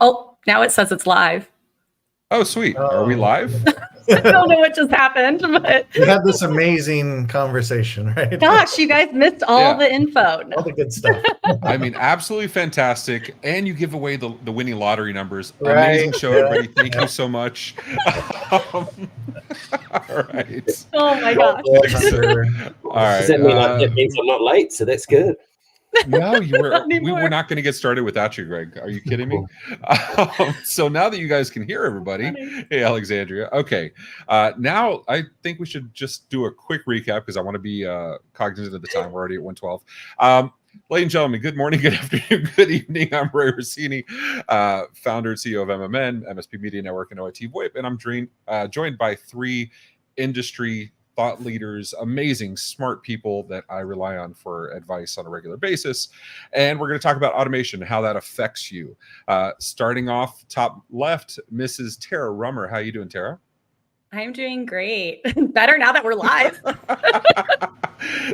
Oh, now it says it's live. Oh, sweet. Are we live? I don't know what just happened, but we had this amazing conversation, right? Gosh, you guys missed all the info. No. All the good stuff. I mean, absolutely fantastic. And you give away the winning lottery numbers. Right. Amazing show, everybody. Thank you so much. All right. Oh my gosh. All right. Does that mean that means I'm not late? So that's good. No, we were not going to get started without you, Greg. Are you kidding me? So now that you guys can hear everybody, hey, Alexandria. Okay. Now I think we should just do a quick recap because I want to be cognizant of the time. We're already at 1:12. Ladies and gentlemen, good morning, good afternoon, good evening. I'm Ray Orsini, founder and CEO of MMN, MSP Media Network, and OITVOIP. And I'm joined by three industry thought leaders, amazing, smart people that I rely on for advice on a regular basis. And we're going to talk about automation and how that affects you. Starting off top left, Mrs. Tara Rummer. How you doing, Tara? I'm doing great. Better now that we're live.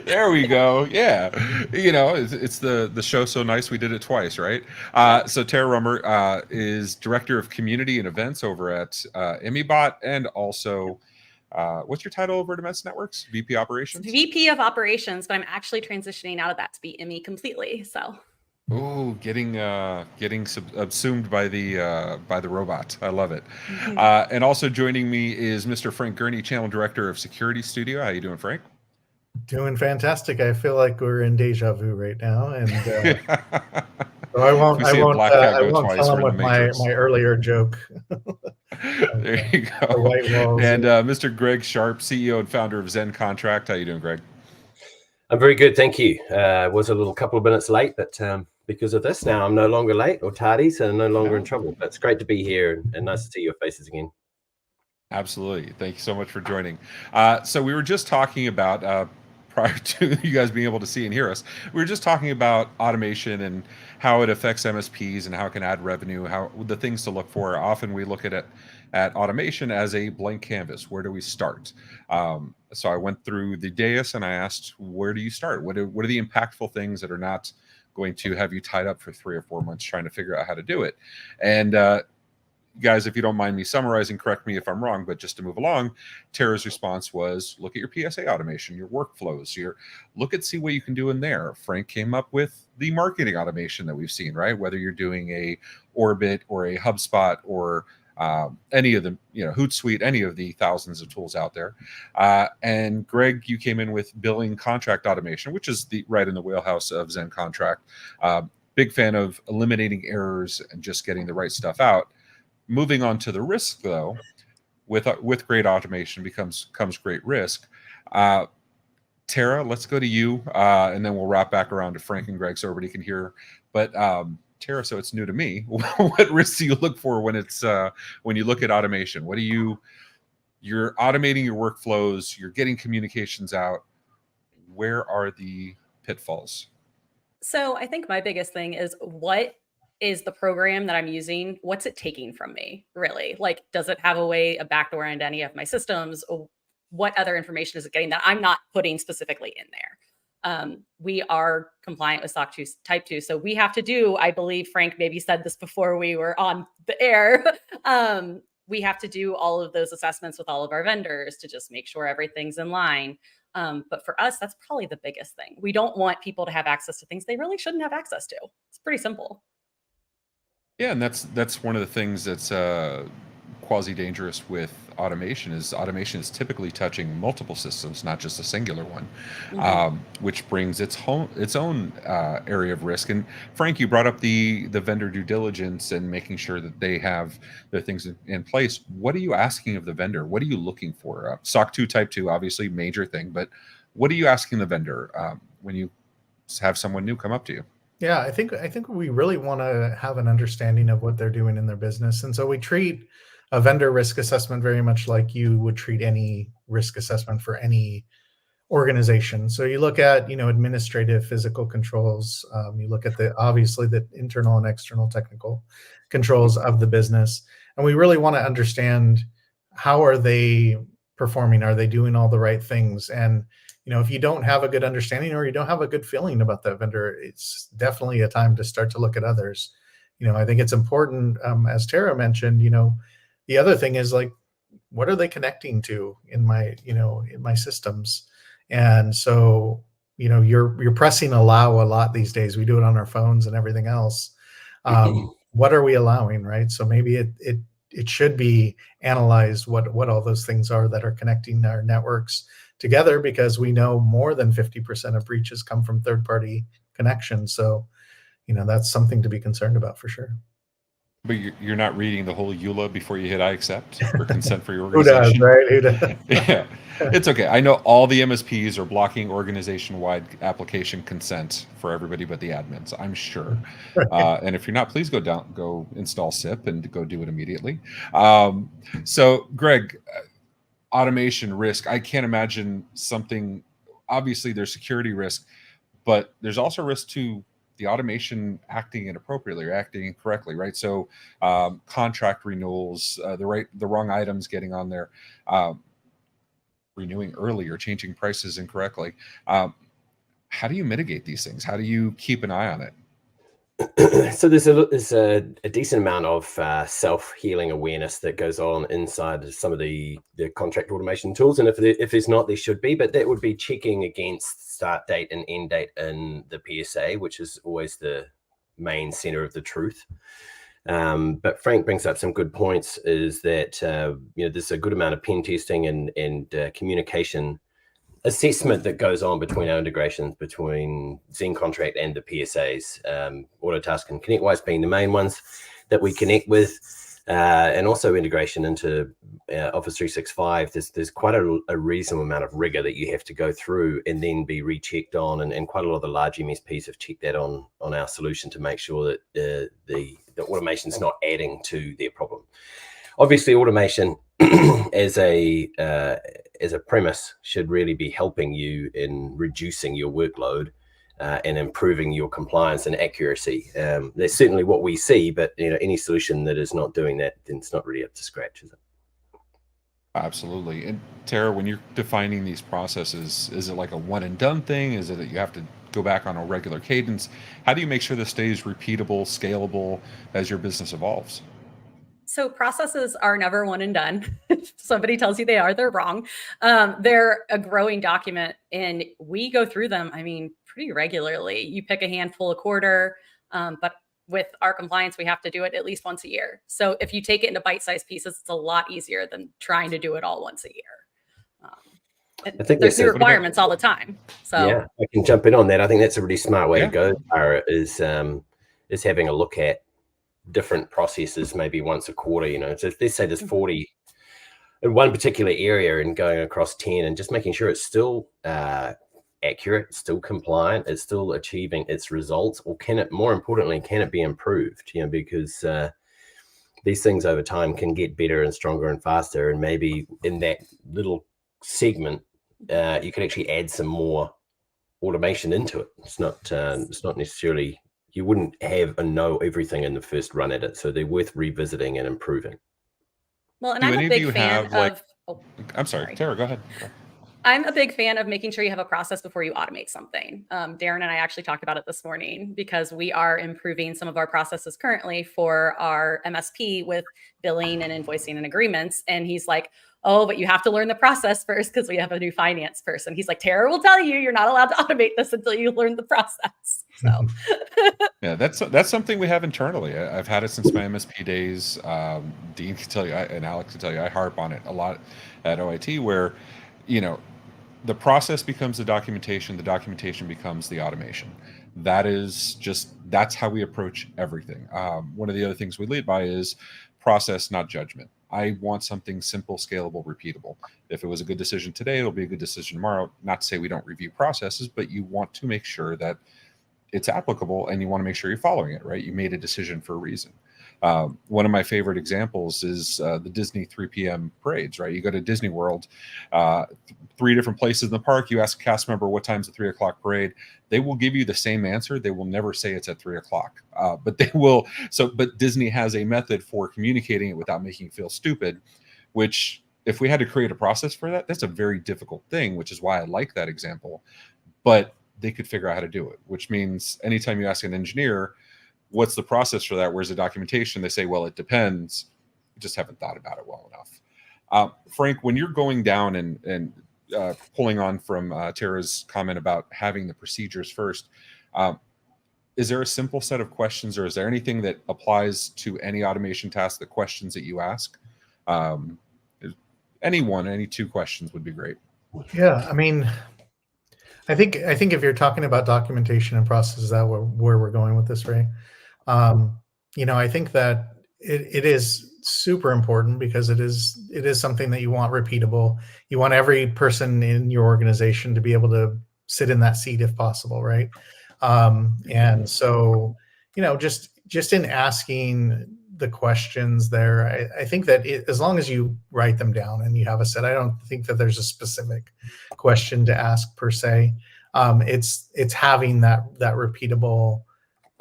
There we go. Yeah. You know, it's the show so nice we did it twice, right? So Tara Rummer is Director of Community and Events over at ImmyBot, and also what's your title over at MS Networks? VP Operations? VP of Operations, but I'm actually transitioning out of that to be Immy completely. So. Oh, getting subsumed by the robot. I love it. Mm-hmm. And also joining me is Mr. Frank Gurney, Channel Director of Security Studio. How you doing, Frank? Doing fantastic. I feel like we're in deja vu right now, and so I won't tell him with my earlier joke. There you go. And Mr. Greg Sharp, CEO and founder of ZenContract. How you doing, Greg? I'm very good, thank you. Was a little couple of minutes late, but because of this, now I'm no longer late or tardy, so no longer in trouble. But it's great to be here and nice to see your faces again. Absolutely. Thank you so much for joining. So we were just talking about, prior to you guys being able to see and hear us, we were just talking about automation and how it affects MSPs and how it can add revenue, how the things to look for. Often we look at automation as a blank canvas. Where do we start? So I went through the dais and I asked, where do you start? What are the impactful things that are not going to have you tied up for 3 or 4 months trying to figure out how to do it? And guys, if you don't mind me summarizing, correct me if I'm wrong, but just to move along, Tara's response was, look at your PSA automation, your workflows, see what you can do in there. Frank came up with the marketing automation that we've seen, right? Whether you're doing a Orbit or a HubSpot or any of them, Hootsuite, any of the thousands of tools out there. And Greg, you came in with billing contract automation, which is right in the wheelhouse of ZenContract. Big fan of eliminating errors and just getting the right stuff out. Moving on to the risk, though, with great automation comes great risk. Tara, let's go to you, and then we'll wrap back around to Frank and Greg so everybody can hear. But Tara, so it's new to me. What risks do you look for when you look at automation? You're automating your workflows, you're getting communications out. Where are the pitfalls? So I think my biggest thing is, what is the program that I'm using? What's it taking from me, really? Like, does it have a backdoor into any of my systems? What other information is it getting that I'm not putting specifically in there? We are compliant with SOC 2 Type 2. So we have to do, I believe Frank maybe said this before we were on the air, we have to do all of those assessments with all of our vendors to just make sure everything's in line. But for us, that's probably the biggest thing. We don't want people to have access to things they really shouldn't have access to. It's pretty simple. Yeah, and that's one of the things that's quasi-dangerous with automation is typically touching multiple systems, not just a singular one, which brings its own area of risk. And Frank, you brought up the vendor due diligence and making sure that they have their things in place. What are you asking of the vendor? What are you looking for? SOC 2 Type 2, obviously, major thing, but what are you asking the vendor when you have someone new come up to you? Yeah, I think we really want to have an understanding of what they're doing in their business. And so we treat a vendor risk assessment very much like you would treat any risk assessment for any organization. So you look at, administrative physical controls. You look at obviously the internal and external technical controls of the business. And we really want to understand, how are they performing? Are they doing all the right things? And if you don't have a good understanding or you don't have a good feeling about that vendor, it's definitely a time to start to look at others. I think it's important, as Tara mentioned, the other thing is like, what are they connecting to in my systems? And so, you're pressing allow a lot these days. We do it on our phones and everything else. What are we allowing, right? So maybe it should be analyzed what all those things are that are connecting our networks together, because we know more than 50% of breaches come from third-party connections. So, that's something to be concerned about for sure. But you're not reading the whole EULA before you hit I accept or consent for your Who does, organization. right? Who does? Yeah, it's okay. I know all the MSPs are blocking organization-wide application consent for everybody but the admins, I'm sure. And if you're not, please go install SIP and go do it immediately. So, Greg, automation risk. I can't imagine something. Obviously, there's security risk, but there's also risk to the automation acting inappropriately or acting incorrectly, right? So contract renewals, the wrong items getting on there, renewing early or changing prices incorrectly. How do you mitigate these things? How do you keep an eye on it? So there's a decent amount of self-healing awareness that goes on inside some of the contract automation tools, and if there's not, there should be. But that would be checking against start date and end date in the PSA, which is always the main center of the truth. But Frank brings up some good points. Is that there's a good amount of pen testing and communication assessment that goes on between our integrations, between ZenContract and the PSAs, Autotask and ConnectWise being the main ones that we connect with, and also integration into Office 365. There's quite a reasonable amount of rigor that you have to go through and then be rechecked on, and quite a lot of the large MSPs have checked that on our solution to make sure that the automation is not adding to their problem. Obviously, automation as a premise should really be helping you in reducing your workload and improving your compliance and accuracy. That's certainly what we see, but any solution that is not doing that, then it's not really up to scratch, is it? Absolutely. And Tara, when you're defining these processes, is it like a one and done thing? Is it that you have to go back on a regular cadence? How do you make sure this stays repeatable, scalable as your business evolves? So processes are never one and done. If somebody tells you they are, they're wrong. They're a growing document, and we go through them, pretty regularly. You pick a handful a quarter, but with our compliance, we have to do it at least once a year. So if you take it into bite-sized pieces, it's a lot easier than trying to do it all once a year. I think there's new requirements all the time. So yeah, I can jump in on that. I think that's a really smart way to go, Tara, is having a look at different processes maybe once a quarter. So if let's say there's 40 in one particular area and going across 10, and just making sure it's still accurate, still compliant, it's still achieving its results, or more importantly, can it be improved? Because these things over time can get better and stronger and faster, and maybe in that little segment you can actually add some more automation into it. It's not necessarily, you wouldn't have a know everything in the first run at it, so they're worth revisiting and improving. Well, and I'm a big fan of. I'm sorry, Tara, go ahead. I'm a big fan of making sure you have a process before you automate something. Darren and I actually talked about it this morning, because we are improving some of our processes currently for our MSP with billing and invoicing and agreements. And he's like, oh, but you have to learn the process first, because we have a new finance person. He's like, Tara will tell you, you're not allowed to automate this until you learn the process. So yeah, that's something we have internally. I've had it since my MSP days. Dean can tell you, and Alex can tell you, I harp on it a lot at OIT, where the process becomes the documentation becomes the automation. That's how we approach everything. One of the other things we lead by is process, not judgment. I want something simple, scalable, repeatable. If it was a good decision today, it'll be a good decision tomorrow. Not to say we don't review processes, but you want to make sure that it's applicable, and you want to make sure you're following it, right? You made a decision for a reason. One of my favorite examples is the Disney 3 p.m. parades, right? You go to Disney World, 3 different places in the park. You ask a cast member what time's the 3 o'clock parade. They will give you the same answer. They will never say it's at 3 o'clock, but they will. But Disney has a method for communicating it without making you feel stupid, which if we had to create a process for that, that's a very difficult thing, which is why I like that example. But they could figure out how to do it, which means anytime you ask an engineer, what's the process for that? Where's the documentation? They say, well, it depends. You just haven't thought about it well enough. Frank, when you're going down and pulling on from Tara's comment about having the procedures first, is there a simple set of questions, or is there anything that applies to any automation task, the questions that you ask? Any 2 questions would be great. Yeah, I mean, I think if you're talking about documentation and processes, that where we're going with this, Ray. I think that it is super important because it is something that you want repeatable. You want every person in your organization to be able to sit in that seat if possible, right? And so, just in asking the questions there, I think that as long as you write them down and you have a set, I don't think that there's a specific question to ask per se. It's having that repeatable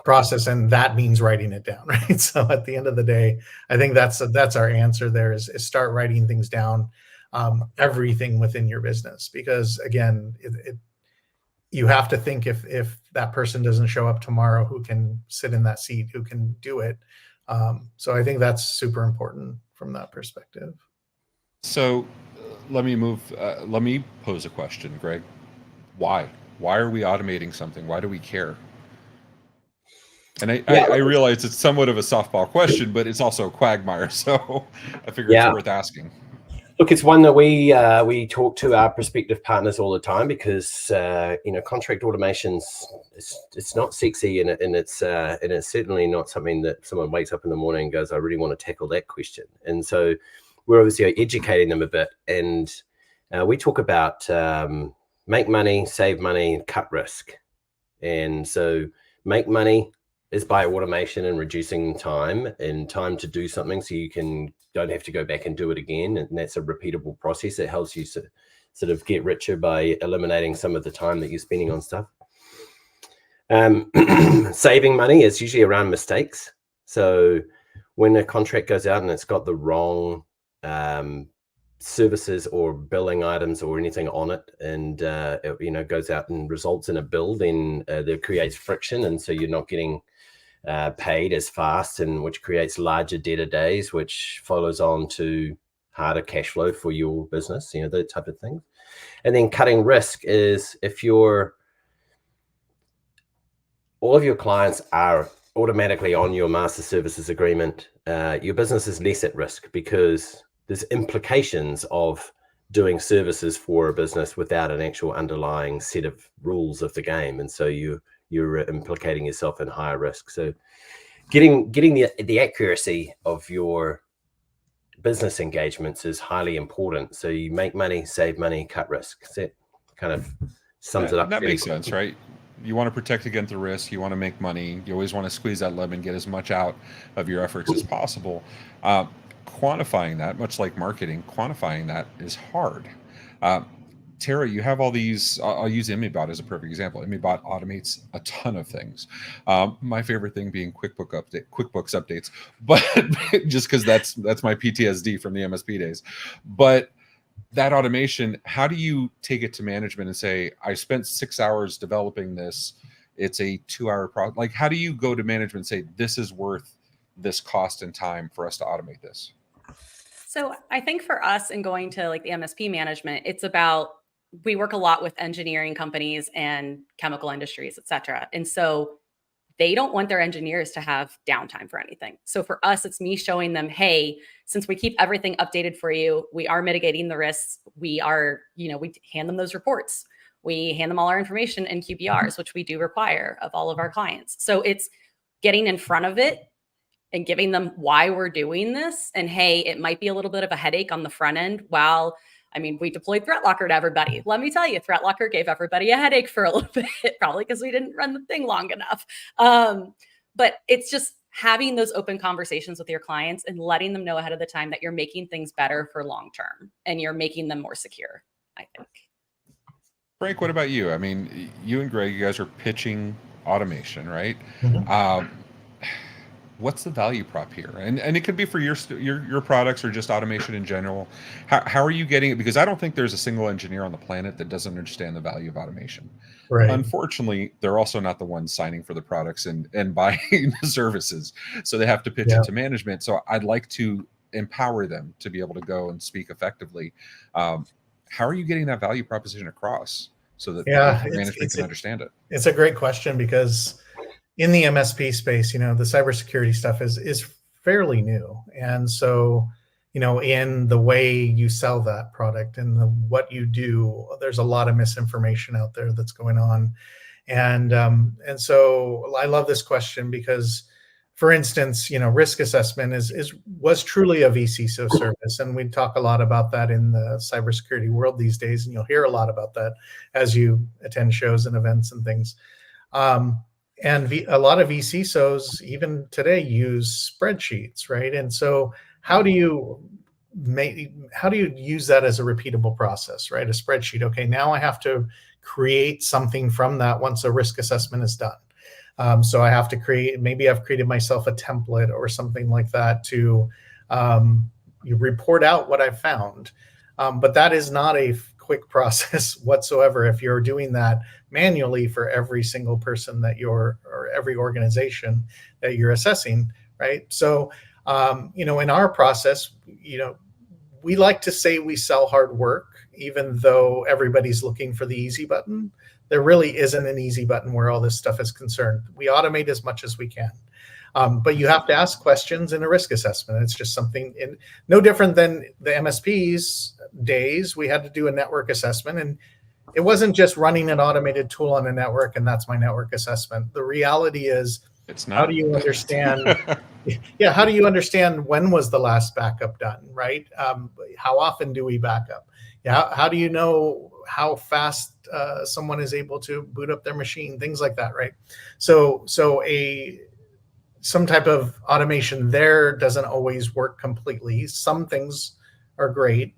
process, and that means writing it down, right? So at the end of the day, I think that's our answer there is start writing things down, everything within your business, because again, you have to think if that person doesn't show up tomorrow, who can sit in that seat, who can do it. So I think that's super important from that perspective. So let me pose a question, Greg. Why are we automating something? Why do we care? And I realize it's somewhat of a softball question, but it's also a quagmire. So I figure it's worth asking. Look, it's one that we talk to our prospective partners all the time, because contract automations, it's not sexy, and it's certainly not something that someone wakes up in the morning and goes, I really want to tackle that question. And so we're obviously educating them a bit, and we talk about make money, save money, cut risk. And so make money is by automation and reducing time to do something, so you don't have to go back and do it again. And that's a repeatable process that helps you sort of get richer by eliminating some of the time that you're spending on stuff. Saving money is usually around mistakes. So when a contract goes out and it's got the wrong services or billing items or anything on it, and it goes out and results in a bill, then that creates friction, and so you're not getting paid as fast, and which creates larger debtor days, which follows on to harder cash flow for your business, that type of thing. And then cutting risk is if all of your clients are automatically on your master services agreement, your business is less at risk, because there's implications of doing services for a business without an actual underlying set of rules of the game, and so you're implicating yourself in higher risk. So getting the accuracy of your business engagements is highly important. So you make money, save money, cut risk. So that kind of sums it up. That makes sense, right? You want to protect against the risk. You want to make money. You always want to squeeze that lemon, get as much out of your efforts as possible. Quantifying that, much like marketing, quantifying that is hard. Tara, you have all these. I'll use ImmyBot as a perfect example. ImmyBot automates a ton of things. My favorite thing being QuickBooks updates, but just because that's my PTSD from the MSP days. But that automation, how do you take it to management and say, I spent 6 hours developing this, it's a 2-hour project? Like, how do you go to management and say, this is worth this cost and time for us to automate this? So I think for us, in going to like the MSP management, it's about, we work a lot with engineering companies and chemical industries, et cetera. And so they don't want their engineers to have downtime for anything. So for us, it's me showing them, hey, since we keep everything updated for you, we are mitigating the risks. We are, we hand them those reports. We hand them all our information in QBRs, which we do require of all of our clients. So it's getting in front of it and giving them why we're doing this. And hey, it might be a little bit of a headache on the front end. We deployed ThreatLocker to everybody. Let me tell you, ThreatLocker gave everybody a headache for a little bit, probably because we didn't run the thing long enough. But it's just having those open conversations with your clients and letting them know ahead of the time that you're making things better for long term and you're making them more secure, I think. Frank, what about you? I mean, you and Greg, you guys are pitching automation, right? Mm-hmm. what's the value prop here? And it could be for your products or just automation in general. How are you getting it? Because I don't think there's a single engineer on the planet that doesn't understand the value of automation. Right. Unfortunately, they're also not the ones signing for the products and buying the services. So they have to pitch it to management. So I'd like to empower them to be able to go and speak effectively. How are you getting that value proposition across so that management can understand it? It's a great question, because in the MSP space, the cybersecurity stuff is fairly new. And so, in the way you sell that product and what you do, there's a lot of misinformation out there that's going on. And so I love this question because, for instance, risk assessment was truly a vCISO service. And we talk a lot about that in the cybersecurity world these days. And you'll hear a lot about that as you attend shows and events and things. And a lot of vCISOs even today use spreadsheets, right? And so how do you use that as a repeatable process, right? A spreadsheet. Okay, now I have to create something from that once a risk assessment is done. So I have to maybe I've created myself a template or something like that to report out what I've found. But that is not a quick process whatsoever if you're doing that manually for every single person or every organization that you're assessing, right? So, in our process, we like to say we sell hard work, even though everybody's looking for the easy button. There really isn't an easy button where all this stuff is concerned. We automate as much as we can. But you have to ask questions in a risk assessment. It's just something no different than the MSP's days. We had to do a network assessment, and it wasn't just running an automated tool on a network and that's my network assessment. The reality is, it's not. How do you understand? How do you understand when was the last backup done, right? How often do we back up? How do you know how fast someone is able to boot up their machine? Things like that, right? So some type of automation there doesn't always work completely. Some things are great.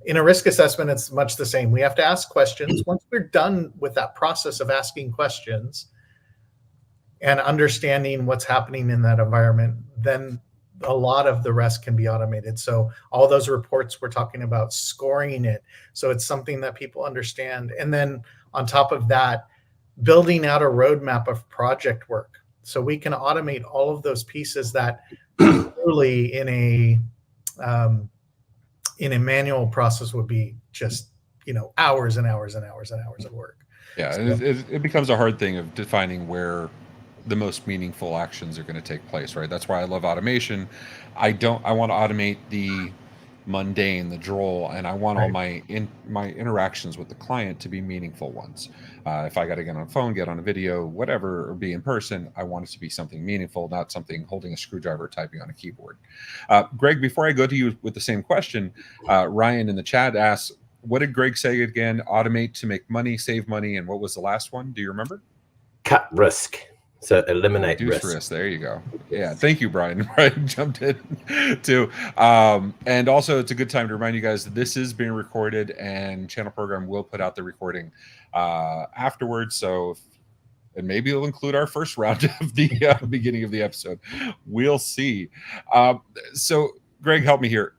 In a risk assessment, it's much the same. We have to ask questions. Once we're done with that process of asking questions and understanding what's happening in that environment, then a lot of the rest can be automated. So all those reports we're talking about, scoring it, so it's something that people understand. And then on top of that, building out a roadmap of project work. So we can automate all of those pieces that truly in a manual process would be just, hours and hours and hours and hours of work. Yeah, so it becomes a hard thing of defining where the most meaningful actions are going to take place, right? That's why I love automation. I want to automate the mundane, the droll, and I want all my interactions with the client to be meaningful ones. If I got to get on a phone, get on a video, whatever, or be in person, I want it to be something meaningful, not something holding a screwdriver, typing on a keyboard. Greg, before I go to you with the same question, Ryan in the chat asks, what did Greg say again? Automate to make money, save money, and what was the last one? Do you remember? Cut risk. So eliminate risk. There you go. Yeah, thank you, Brian. Brian jumped in too. And also, it's a good time to remind you guys that this is being recorded, and Channel Program will put out the recording afterwards. So, and maybe it'll include our first round of the beginning of the episode. We'll see. So, Greg, help me here.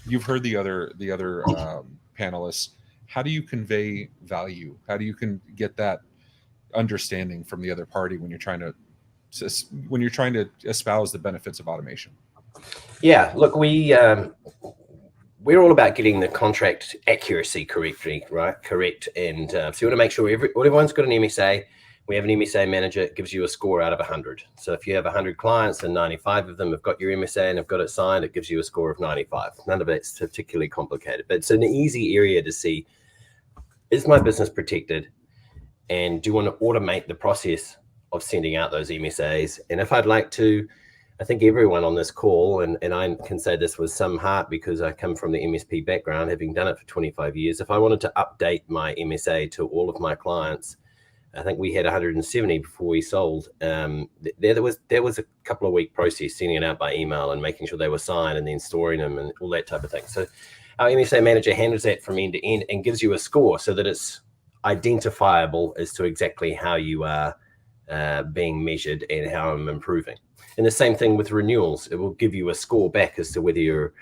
You've heard the other panelists. How do you convey value? How do you get that understanding from the other party when you're trying to espouse the benefits of automation? Yeah, look, we're all about getting the contract accuracy correct, and so you want to make sure everyone's got an MSA. We have an MSA manager. It gives you a score out of 100. So if you have 100 clients and 95 of them have got your MSA and have got it signed, it gives you a score of 95. None of it's particularly complicated, but it's an easy area to see, is my business protected? And do you want to automate the process of sending out those MSAs? And if I'd like to, I think everyone on this call, and I can say this with some heart because I come from the MSP background, having done it for 25 years. If I wanted to update my MSA to all of my clients, I think we had 170 before we sold. There was a couple of week process sending it out by email and making sure they were signed and then storing them and all that type of thing. So our MSA manager handles that from end to end and gives you a score so that it's identifiable as to exactly how you are being measured and how I'm improving. And the same thing with renewals. It will give you a score back as to whether you're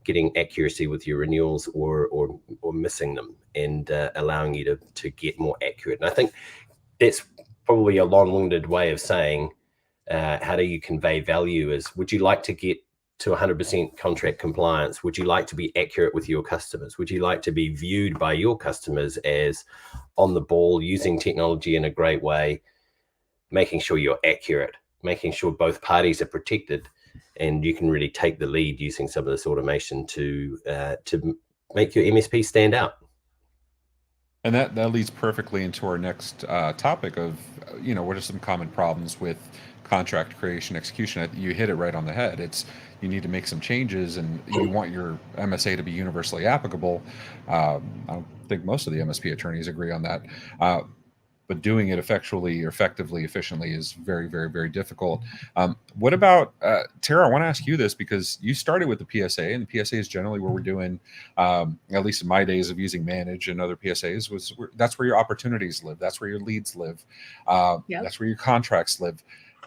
getting accuracy with your renewals or missing them, and allowing you to get more accurate. And I think that's probably a long-winded way of saying, how do you convey value is, would you like to get to 100% contract compliance? Would you like to be accurate with your customers? Would you like to be viewed by your customers as on the ball, using technology in a great way, making sure you're accurate, making sure both parties are protected, and you can really take the lead using some of this automation to make your MSP stand out? And that leads perfectly into our next topic of, what are some common problems with contract creation execution? You hit it right on the head. It's, you need to make some changes, and you want your MSA to be universally applicable. I don't think most of the MSP attorneys agree on that. But doing it effectively, efficiently is very, very, very difficult. What about, Tara, I want to ask you this, because you started with the PSA, and the PSA is generally where we're doing, at least in my days of using Manage and other PSAs, that's where your opportunities live. That's where your leads live. That's where your contracts live.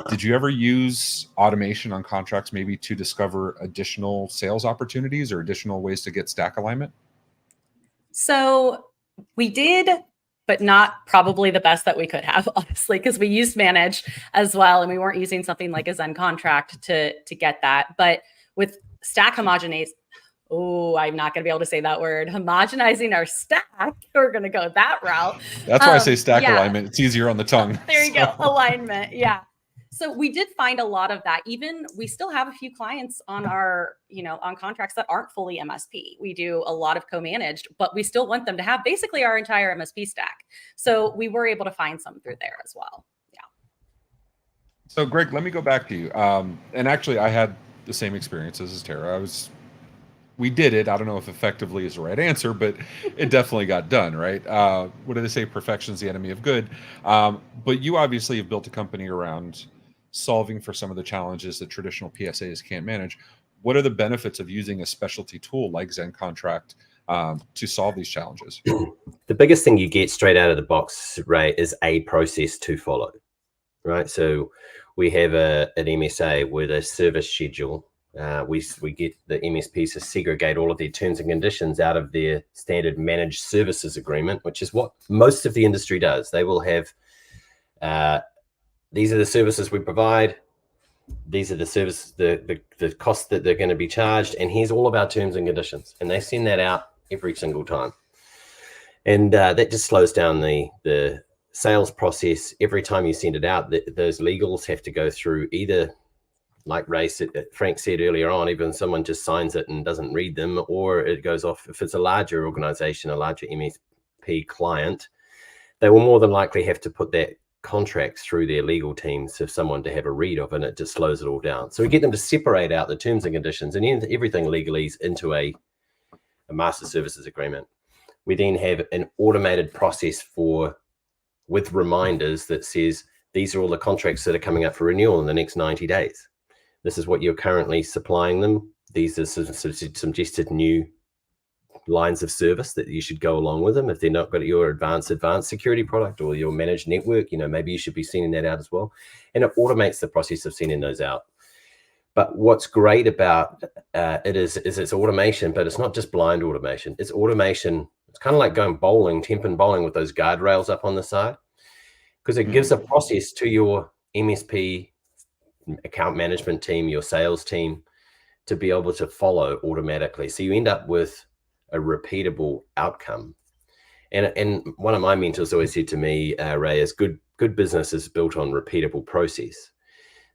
Did you ever use automation on contracts maybe to discover additional sales opportunities or additional ways to get stack alignment? So we did, but not probably the best that we could have, honestly, because we used Manage as well, and we weren't using something like a ZenContract to get that. But with stack homogenization, I'm not going to be able to say that word, homogenizing our stack, we're going to go that route. That's why I say stack alignment. It's easier on the tongue. There you go, alignment, yeah. So we did find a lot of that. Even we still have a few clients on our, on contracts that aren't fully MSP. We do a lot of co-managed, but we still want them to have basically our entire MSP stack. So we were able to find some through there as well. Yeah. So Greg, let me go back to you. And actually I had the same experiences as Tara. We did it. I don't know if effectively is the right answer, but it definitely got done, right? What do they say? Perfection's the enemy of good. But you obviously have built a company around solving for some of the challenges that traditional PSAs can't manage. What are the benefits of using a specialty tool like ZenContract to solve these challenges? The biggest thing you get straight out of the box, Ray, is a process to follow, right? So we have an MSA with a service schedule. We get the MSPs to segregate all of their terms and conditions out of their standard managed services agreement, which is what most of the industry does. They will have, these are the services we provide. These are the services, the costs that they're going to be charged. And here's all of our terms and conditions. And they send that out every single time. And that just slows down the sales process. Every time you send it out, those legals have to go through either, like Frank said earlier on, even someone just signs it and doesn't read them, or it goes off. If it's a larger organization, a larger MSP client, they will more than likely have to put that contract through their legal teams for someone to have a read of, and it just slows it all down. So we get them to separate out the terms and conditions and everything legalese into a master services agreement. We then have an automated process with reminders that says, these are all the contracts that are coming up for renewal in the next 90 days. This is what you're currently supplying them. These are some suggested new lines of service that you should go along with them. If they're not got your advanced security product or your managed network, maybe you should be sending that out as well. And it automates the process of sending those out. But what's great about it is it's automation, but it's not just blind automation. It's automation. It's kind of like going bowling, temping bowling with those guardrails up on the side, because it gives a process to your MSP account management team, your sales team, to be able to follow automatically. So you end up with a repeatable outcome. And one of my mentors always said to me, Ray, is good business is built on repeatable process.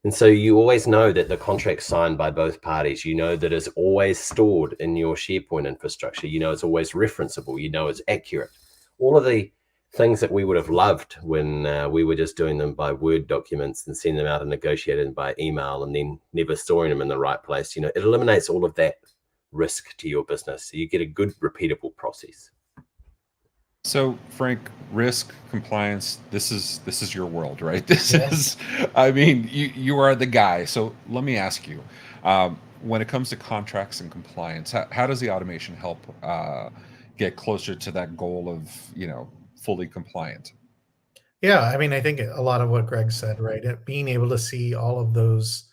And so you always know that the contract's signed by both parties. You know that it's always stored in your SharePoint infrastructure. You know it's always referenceable. You know it's accurate. All of the things that we would have loved when we were just doing them by Word documents and sending them out and negotiating them by email and then never storing them in the right place. It eliminates all of that risk to your business. So you get a good repeatable process. So Frank, risk compliance, this is your world, right? This is, you are the guy. So let me ask you, when it comes to contracts and compliance, how does the automation help get closer to that goal of, fully compliant? Yeah, I think a lot of what Greg said, right? Being able to see all of those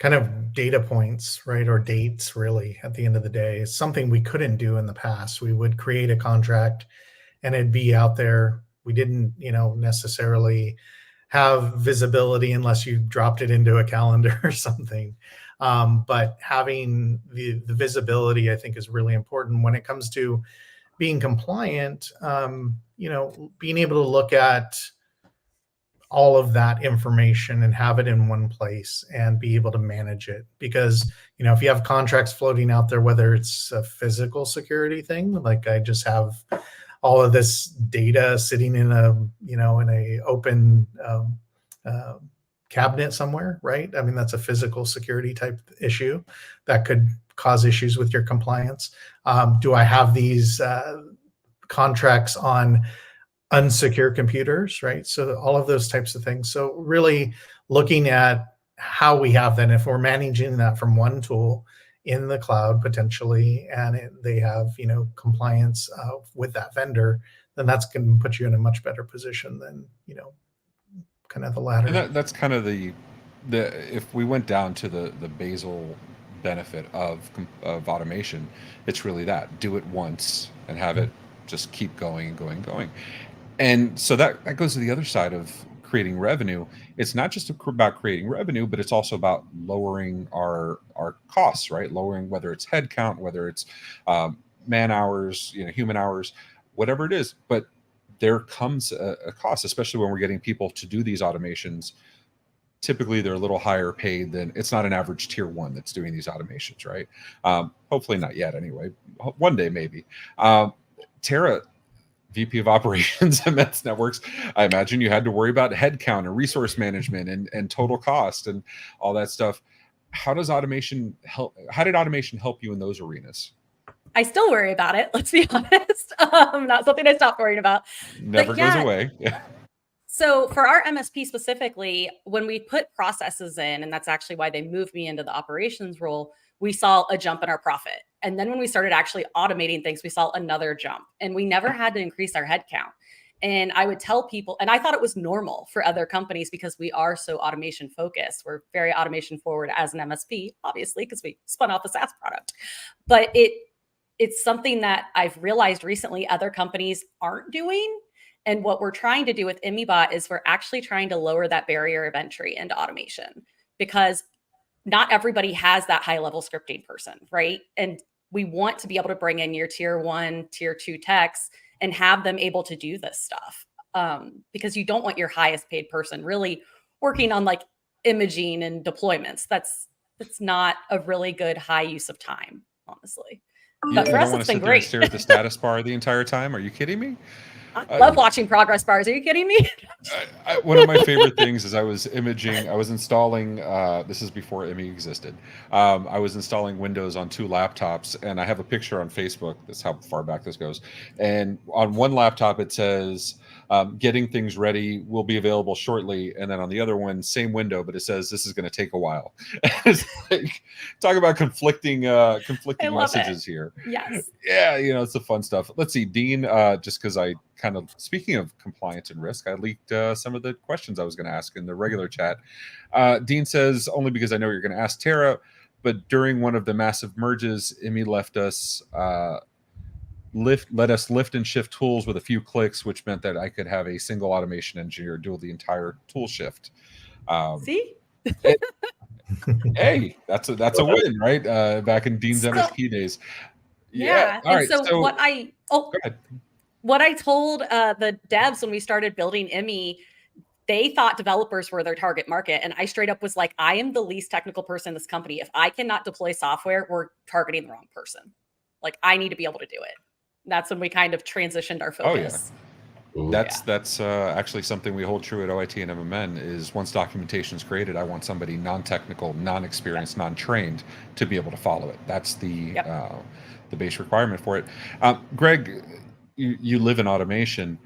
kind of data points, right? Or dates, really, at the end of the day. It's something we couldn't do in the past. We would create a contract and it'd be out there. We didn't, necessarily have visibility unless you dropped it into a calendar or something. But having the visibility, I think, is really important when it comes to being compliant. Being able to look at all of that information and have it in one place and be able to manage it. Because, if you have contracts floating out there, whether it's a physical security thing, like I just have all of this data sitting in a open cabinet somewhere, right? I mean, that's a physical security type issue that could cause issues with your compliance. Do I have these contracts on unsecure computers, right? So all of those types of things. So really looking at how we have that, if we're managing that from one tool in the cloud potentially, and they have compliance with that vendor, then that's going to put you in a much better position than kind of the latter. And that's kind of the if we went down to the basal benefit of automation, it's really that: do it once and have it just keep going and going and going. And so that goes to the other side of creating revenue. It's not just about creating revenue, but it's also about lowering our costs, right? Lowering, whether it's headcount, whether it's man hours, human hours, whatever it is. But there comes a cost, especially when we're getting people to do these automations. Typically, they're a little higher paid than, it's not an average tier 1 that's doing these automations, right? Hopefully not yet anyway. One day, maybe. Tara, VP of Operations at MS Networks, I imagine you had to worry about headcount and resource management and total cost and all that stuff. How does automation help? How did automation help you in those arenas? I still worry about it. Let's be honest. Not something I stopped worrying about. Never goes away. Yeah. So for our MSP specifically, when we put processes in, and that's actually why they moved me into the operations role, we saw a jump in our profit. And then when we started actually automating things, we saw another jump, and we never had to increase our headcount. And I would tell people, and I thought it was normal for other companies because we are so automation focused. We're very automation forward as an MSP, obviously, because we spun off a SaaS product. But it's something that I've realized recently other companies aren't doing. And what we're trying to do with ImmyBot is we're actually trying to lower that barrier of entry into automation, because not everybody has that high level scripting person, right? And we want to be able to bring in your tier 1, tier 2 techs and have them able to do this stuff. Because you don't want your highest paid person really working on like imaging and deployments. That's not a really good high use of time, honestly. But for us, it's been great. Stare at the status bar the entire time. Are you kidding me? I love watching progress bars. Are you kidding me? One of my favorite things is I was installing, this is before Immy existed. I was installing Windows on 2 laptops, and I have a picture on Facebook. That's how far back this goes. And on one laptop, it says, getting things ready will be available shortly. And then on the other one, same window, but it says this is going to take a while. It's like, talk about conflicting messages here. Yes. Yeah, it's the fun stuff. Let's see, Dean, just because I kind of, speaking of compliance and risk, I leaked some of the questions I was going to ask in the regular chat. Dean says, only because I know you're going to ask Tara, but during one of the massive merges, Immy let us lift and shift tools with a few clicks, which meant that I could have a single automation engineer do the entire tool shift. See? Hey, that's a win, right? Back in Dean's MSP days. Yeah. All and right, so what I go ahead. What I told the devs when we started building Immy, they thought developers were their target market. And I straight up was like, I am the least technical person in this company. If I cannot deploy software, we're targeting the wrong person. Like, I need to be able to do it. That's when we kind of transitioned our focus. Oh, yeah. That's actually something we hold true at OIT and MMN is once documentation is created, I want somebody non-technical, non-experienced, non-trained to be able to follow it. That's the base requirement for it. Greg, you live in automation.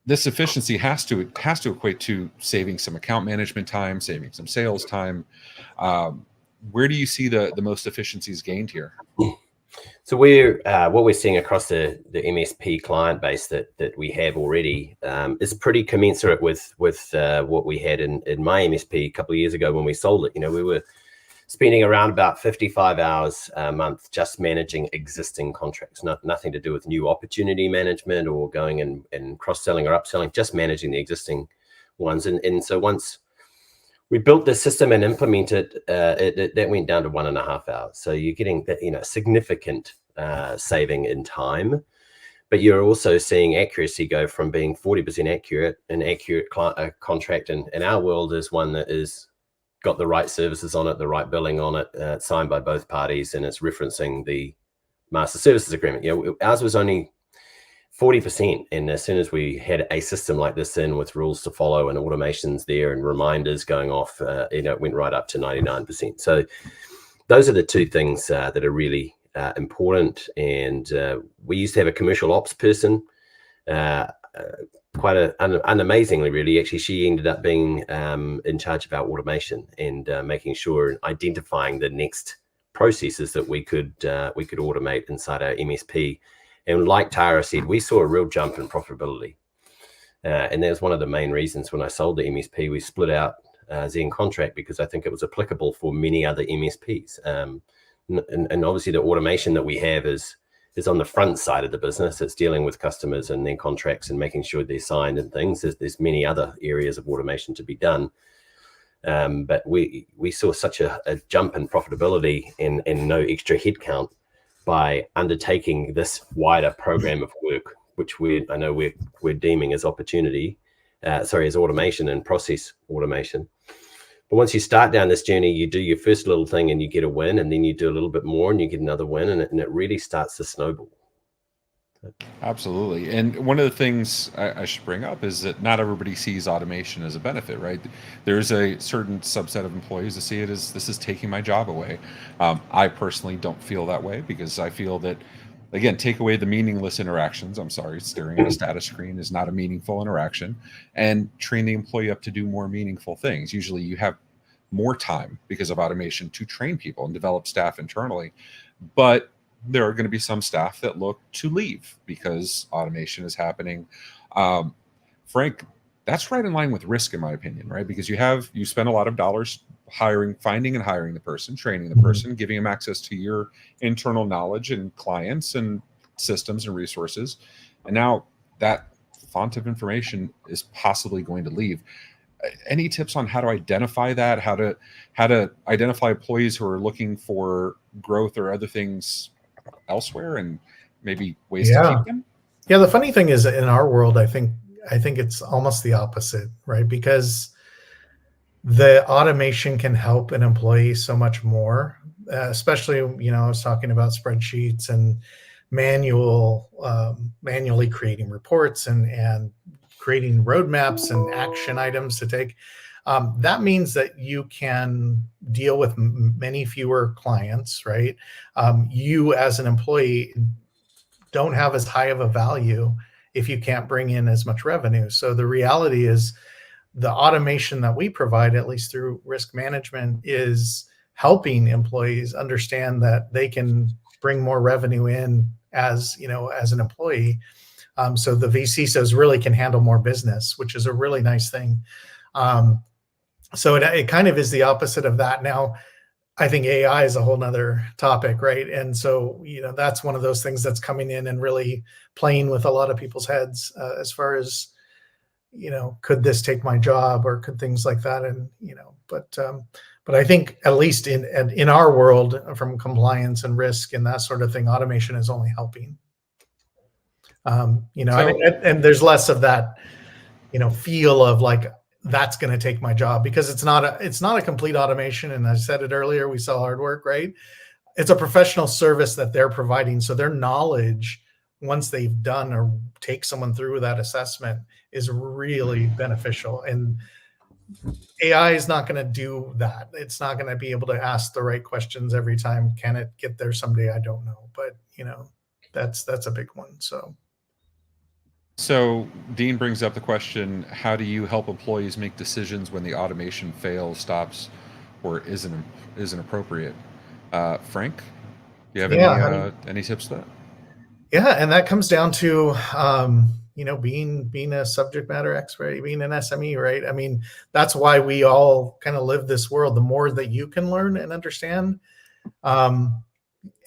This efficiency has to equate to saving some account management time, saving some sales time. Where do you see the most efficiencies gained here? So we're what we're seeing across the MSP client base that we have already is pretty commensurate with what we had in my MSP a couple of years ago when we sold it. You know, we were spending around about 55 hours a month just managing existing contracts, nothing to do with new opportunity management or going and cross-selling or upselling, just managing the existing ones. And so once we built the system and implemented that went down to 1.5 hours. So you're getting that, you know, significant saving in time, but you're also seeing accuracy go from being 40% accurate. An accurate contract in our world is one that is got the right services on it, the right billing on it, signed by both parties, and it's referencing the master services agreement. You know, ours was only 40%, and as soon as we had a system like this in with rules to follow and automations there and reminders going off, you know, it went right up to 99%. So those are the two things that are really important. And we used to have a commercial ops person, quite unamazingly, really. Actually, she ended up being in charge of our automation and making sure and identifying the next processes that we could automate inside our MSP. And like Tara said, we saw a real jump in profitability. And that was one of the main reasons when I sold the MSP, we split out ZenContract, because I think it was applicable for many other MSPs. And obviously the automation that we have is on the front side of the business. It's dealing with customers and their contracts and making sure they're signed and things. There's many other areas of automation to be done. But we saw such a jump in profitability and no extra headcount by undertaking this wider program of work, which I know we're deeming as opportunity, as automation and process automation. But once you start down this journey, you do your first little thing and you get a win, and then you do a little bit more and you get another win, and it really starts to snowball. Absolutely. And one of the things I should bring up is that not everybody sees automation as a benefit, right? There's a certain subset of employees that see it as, this is taking my job away. I personally don't feel that way, because I feel that, again, take away the meaningless interactions. I'm sorry, staring at a status screen is not a meaningful interaction, and train the employee up to do more meaningful things. Usually you have more time because of automation to train people and develop staff internally. But there are going to be some staff that look to leave because automation is happening. Frank, that's right in line with risk, in my opinion, right? Because you spend a lot of dollars finding and hiring the person, training the person, giving them access to your internal knowledge and clients and systems and resources. And now that font of information is possibly going to leave. Any tips on how to identify that, how to identify employees who are looking for growth or other things elsewhere, and maybe ways to keep them? Yeah, the funny thing is, in our world, I think it's almost the opposite, right? Because the automation can help an employee so much more, especially, you know, I was talking about spreadsheets and manually creating reports and creating roadmaps and action items to take. That means that you can deal with many fewer clients, right? You as an employee don't have as high of a value if you can't bring in as much revenue. So the reality is, the automation that we provide, at least through risk management, is helping employees understand that they can bring more revenue in as, you know, as an employee. So the VCSOs really can handle more business, which is a really nice thing. So it kind of is the opposite of that. Now, I think AI is a whole nother topic, right? And so, you know, that's one of those things that's coming in and really playing with a lot of people's heads as far as, you know, could this take my job, or could things like that? And, you know, but I think at least in our world, from compliance and risk and that sort of thing, automation is only helping. You know, and there's less of that, you know, feel of like, that's going to take my job, because it's not a complete automation. And I said it earlier, we sell hard work, right? It's a professional service that they're providing. So their knowledge, once they've done or take someone through that assessment, is really beneficial. And AI is not going to do that. It's not going to be able to ask the right questions every time. Can it get there someday? I don't know. But, you know, that's a big one. So Dean brings up the question, how do you help employees make decisions when the automation fails, stops, or isn't appropriate? Frank? Do you have any tips to that? Yeah, and that comes down to being a subject matter expert, being an SME, right? I mean, that's why we all kind of live this world. The more that you can learn and understand,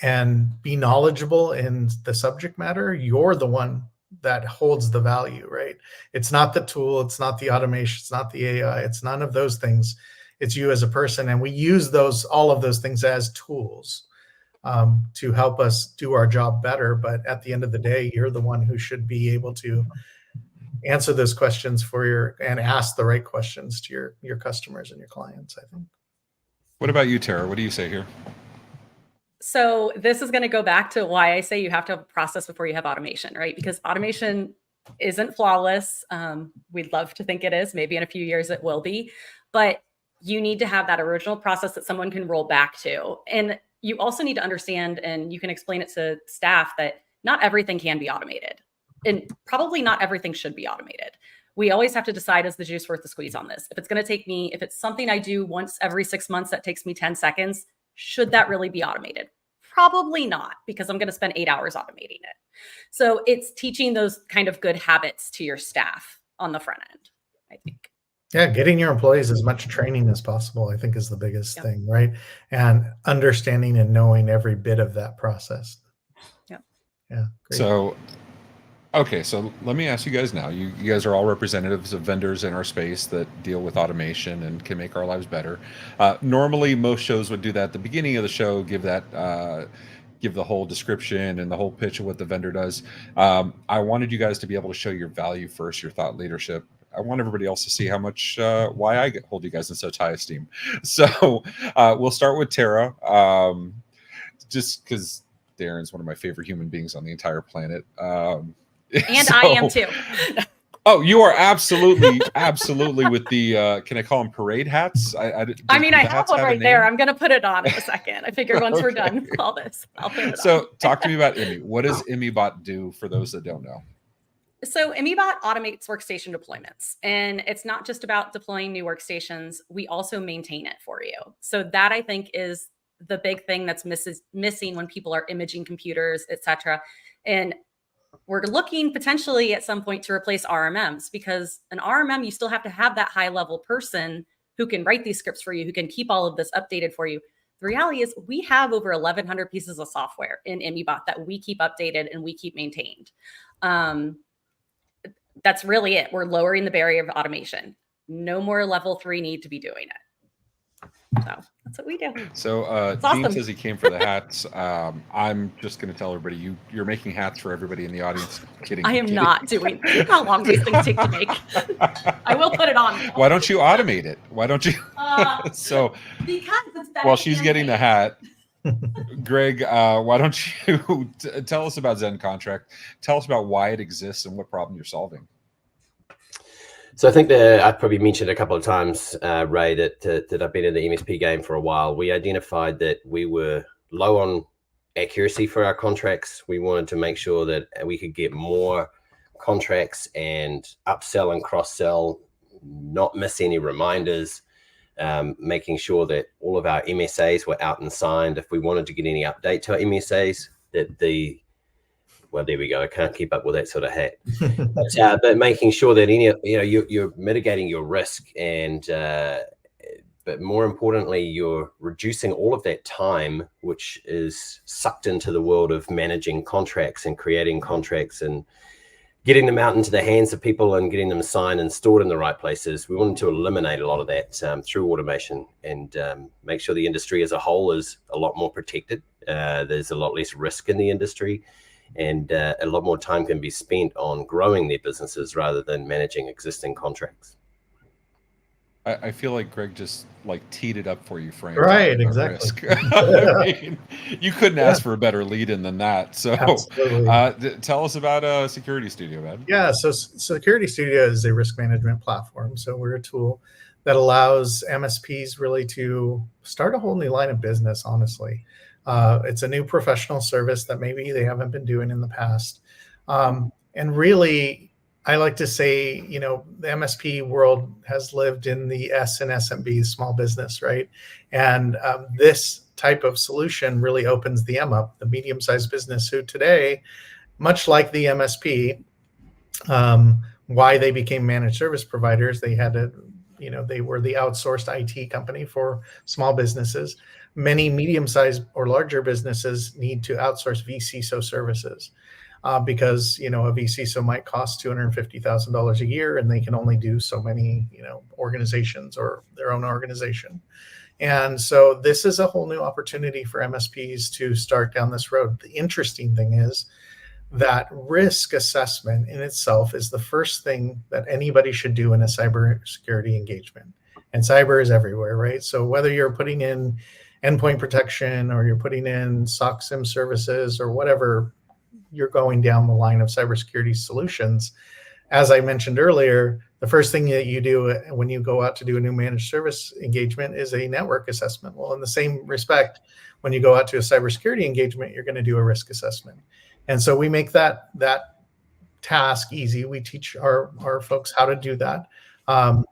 and be knowledgeable in the subject matter, you're the one that holds the value, right? It's not the tool, it's not the automation, it's not the AI, it's none of those things. It's you as a person, and we use all of those things as tools to help us do our job better. But at the end of the day, you're the one who should be able to answer those questions and ask the right questions to your customers and your clients, I think. What about you, Tara? What do you say here? So this is going to go back to why I say you have to have a process before you have automation, right? Because automation isn't flawless. We'd love to think it is. Maybe in a few years it will be. But you need to have that original process that someone can roll back to. And you also need to understand, and you can explain it to staff, that not everything can be automated. And probably not everything should be automated. We always have to decide, is the juice worth the squeeze on this? If it's something I do once every 6 months that takes me 10 seconds, should that really be automated? Probably not, because I'm going to spend 8 hours automating it. So it's teaching those kind of good habits to your staff on the front end, I think. Yeah, getting your employees as much training as possible, I think, is the biggest thing, right? And understanding and knowing every bit of that process. Yeah. Yeah. Great. So, okay, so let me ask you guys now. You guys are all representatives of vendors in our space that deal with automation and can make our lives better. Normally, most shows would do that at the beginning of the show, give the whole description and the whole pitch of what the vendor does. I wanted you guys to be able to show your value first, your thought leadership. I want everybody else to see how much why I hold you guys in such high esteem. So we'll start with Tara, just because Darren's one of my favorite human beings on the entire planet. And I am too. Oh, you are absolutely with the, can I call them parade hats? I have one right there. I'm going to put it on in a second. I figured once we're done with all this, I'll put it on. So talk to me about Immy. What does ImmyBot do for those that don't know? So ImmyBot automates workstation deployments, and it's not just about deploying new workstations. We also maintain it for you. So that, I think, is the big thing that's missing when people are imaging computers, et cetera. And we're looking potentially at some point to replace RMMs, because an RMM, you still have to have that high level person who can write these scripts for you, who can keep all of this updated for you. The reality is we have over 1,100 pieces of software in ImmyBot that we keep updated and we keep maintained. That's really it. We're lowering the barrier of automation. No more level 3 need to be doing it. So that's what we do. So Dean awesome. Says he came for the hats. I'm just going to tell everybody you're making hats for everybody in the audience. Kidding. I am not doing. How long these things take to make? I will put it on. Why don't you automate it? Why don't you? So because it's better. While she's getting the hat, Greg, why don't you tell us about ZenContract? Tell us about why it exists and what problem you're solving. So I think that I've probably mentioned a couple of times, Ray, that I've been in the MSP game for a while. We identified that we were low on accuracy for our contracts. We wanted to make sure that we could get more contracts and upsell and cross-sell, not miss any reminders, making sure that all of our MSAs were out and signed. If we wanted to get any update to our MSAs, well, there we go. I can't keep up with that sort of hat. But making sure that you're mitigating your risk, and but more importantly, you're reducing all of that time, which is sucked into the world of managing contracts and creating contracts and getting them out into the hands of people and getting them signed and stored in the right places. We wanted to eliminate a lot of that through automation and make sure the industry as a whole is a lot more protected. There's a lot less risk in the industry, and a lot more time can be spent on growing their businesses rather than managing existing contracts. I feel like Greg just teed it up for you, Frank. Right, exactly. I mean, you couldn't ask for a better lead-in than that. So tell us about Security Studio, man. Yeah, so Security Studio is a risk management platform. So we're a tool that allows MSPs really to start a whole new line of business, honestly. It's a new professional service that maybe they haven't been doing in the past. And really, I like to say, the MSP world has lived in the S and SMB, small business, right? And this type of solution really opens the M up, the medium-sized business, who today, much like the MSP, why they became managed service providers, they had to, they were the outsourced IT company for small businesses. Many medium-sized or larger businesses need to outsource vCISO services because, a vCISO might cost $250,000 a year, and they can only do so many, organizations or their own organization. And so this is a whole new opportunity for MSPs to start down this road. The interesting thing is that risk assessment in itself is the first thing that anybody should do in a cybersecurity engagement. And cyber is everywhere, right? So whether you're putting in endpoint protection or you're putting in SOC SIM services or whatever, you're going down the line of cybersecurity solutions. As I mentioned earlier, the first thing that you do when you go out to do a new managed service engagement is a network assessment. Well, in the same respect, when you go out to a cybersecurity engagement, you're going to do a risk assessment. And so we make that task easy. We teach our folks how to do that.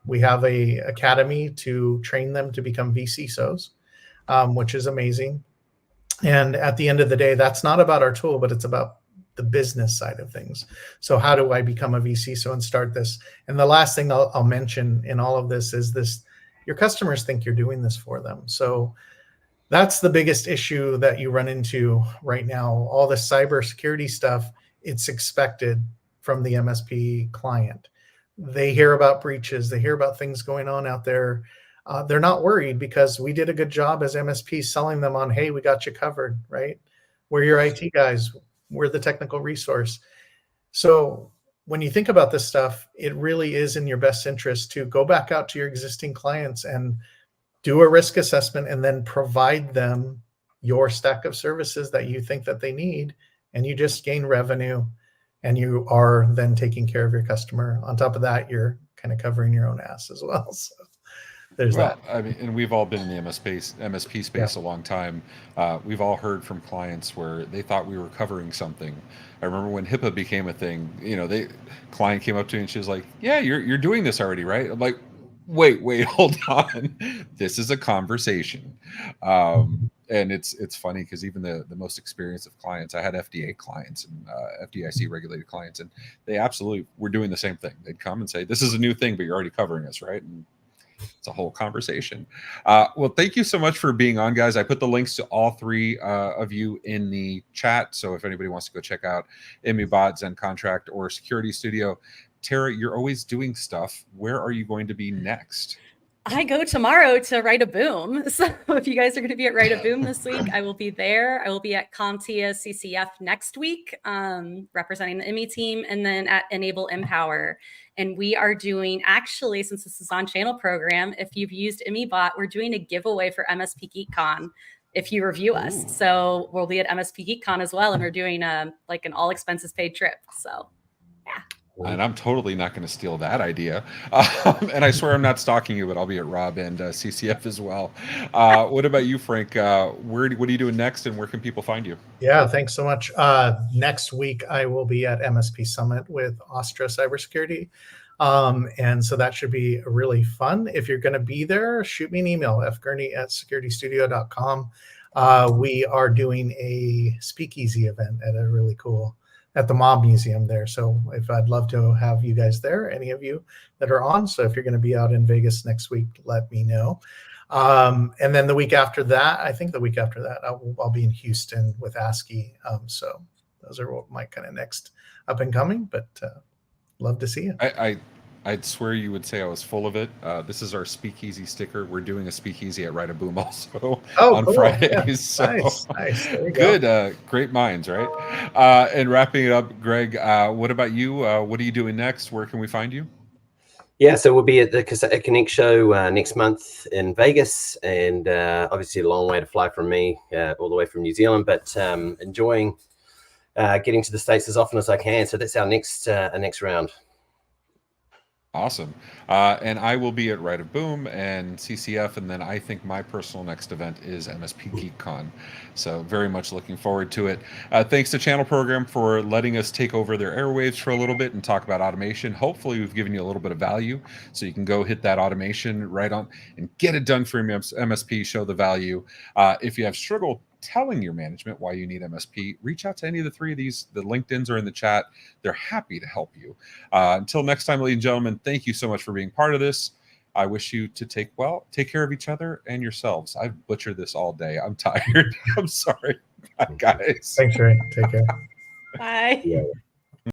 We have a academy to train them to become vCISOs, which is amazing. And at the end of the day, that's not about our tool, but it's about the business side of things. So how do I become a vCISO and start this? And the last thing I'll mention in all of this is this: your customers think you're doing this for them. So that's the biggest issue that you run into right now. All the cybersecurity stuff, it's expected from the MSP client. They hear about breaches, they hear about things going on out there. They're not worried because we did a good job as MSPs selling them on, hey, we got you covered, right? We're your IT guys. We're the technical resource. So when you think about this stuff, it really is in your best interest to go back out to your existing clients and do a risk assessment and then provide them your stack of services that you think that they need, and you just gain revenue, and you are then taking care of your customer. On top of that, you're kind of covering your own ass as well. So there's that. I mean, and we've all been in the MSP space a long time. We've all heard from clients where they thought we were covering something. I remember when HIPAA became a thing, client came up to me and she was like, yeah, you're doing this already, right? I'm like, wait, hold on. This is a conversation. And it's funny because even the most experienced of clients, I had FDA clients and FDIC regulated clients, and they absolutely were doing the same thing. They'd come and say, this is a new thing, but you're already covering us, right? And it's a whole conversation. Well, thank you so much for being on, guys. I put the links to all three of you in the chat. So if anybody wants to go check out ImmyBot, ZenContract, or Security Studio. Tara, you're always doing stuff. Where are you going to be next? I go tomorrow to Write a Boom. So if you guys are going to be at Write a Boom this week, I will be there. I will be at CompTIA CCF next week, representing the IMMY team, and then at Enable Empower. And we are doing, actually, since this is on channel program, if you've used ImmyBot, we're doing a giveaway for MSP GeekCon if you review us. So we'll be at MSP GeekCon as well, and we're doing like an all expenses paid trip. So yeah. And I'm totally not going to steal that idea. And I swear I'm not stalking you, but I'll be at Rob and CCF as well. What about you, Frank? What are you doing next, and where can people find you? Yeah, thanks so much. Next week, I will be at MSP Summit with Astra Cybersecurity. And so that should be really fun. If you're going to be there, shoot me an email, fgurney@securitystudio.com. We are doing a speakeasy event at the Mob Museum there. So I'd love to have you guys there, any of you that are on. So if you're going to be out in Vegas next week, let me know. And then the week after that, I'll be in Houston with ASCII. So those are my kind of next up and coming, but love to see you. I'd swear you would say I was full of it. This is our speakeasy sticker. We're doing a speakeasy at Write a Boom also on cool. Fridays. Yeah. So Nice. There you good. go. Great minds, right? And wrapping it up, Greg, what about you? What are you doing next? Where can we find you? Yeah, so we'll be at the Connect show next month in Vegas, and obviously a long way to fly from me, all the way from New Zealand, but enjoying getting to the States as often as I can. So that's our next round. Awesome. And I will be at Right of Boom and CCF, and then I think my personal next event is MSP GeekCon. So very much looking forward to it. Thanks to Channel Program for letting us take over their airwaves for a little bit and talk about automation. Hopefully we've given you a little bit of value so you can go hit that automation right on and get it done for MSP, show the value. If you have struggled telling your management why you need MSP, reach out to any of the three of these. The LinkedIn's are in the chat. They're happy to help you. Until next time, ladies and gentlemen, thank you so much for being part of this. I wish you to take care of each other and yourselves. I've butchered this all day. I'm tired. I'm sorry. Bye, guys. Thanks, Ray. Take care. Bye. Yeah.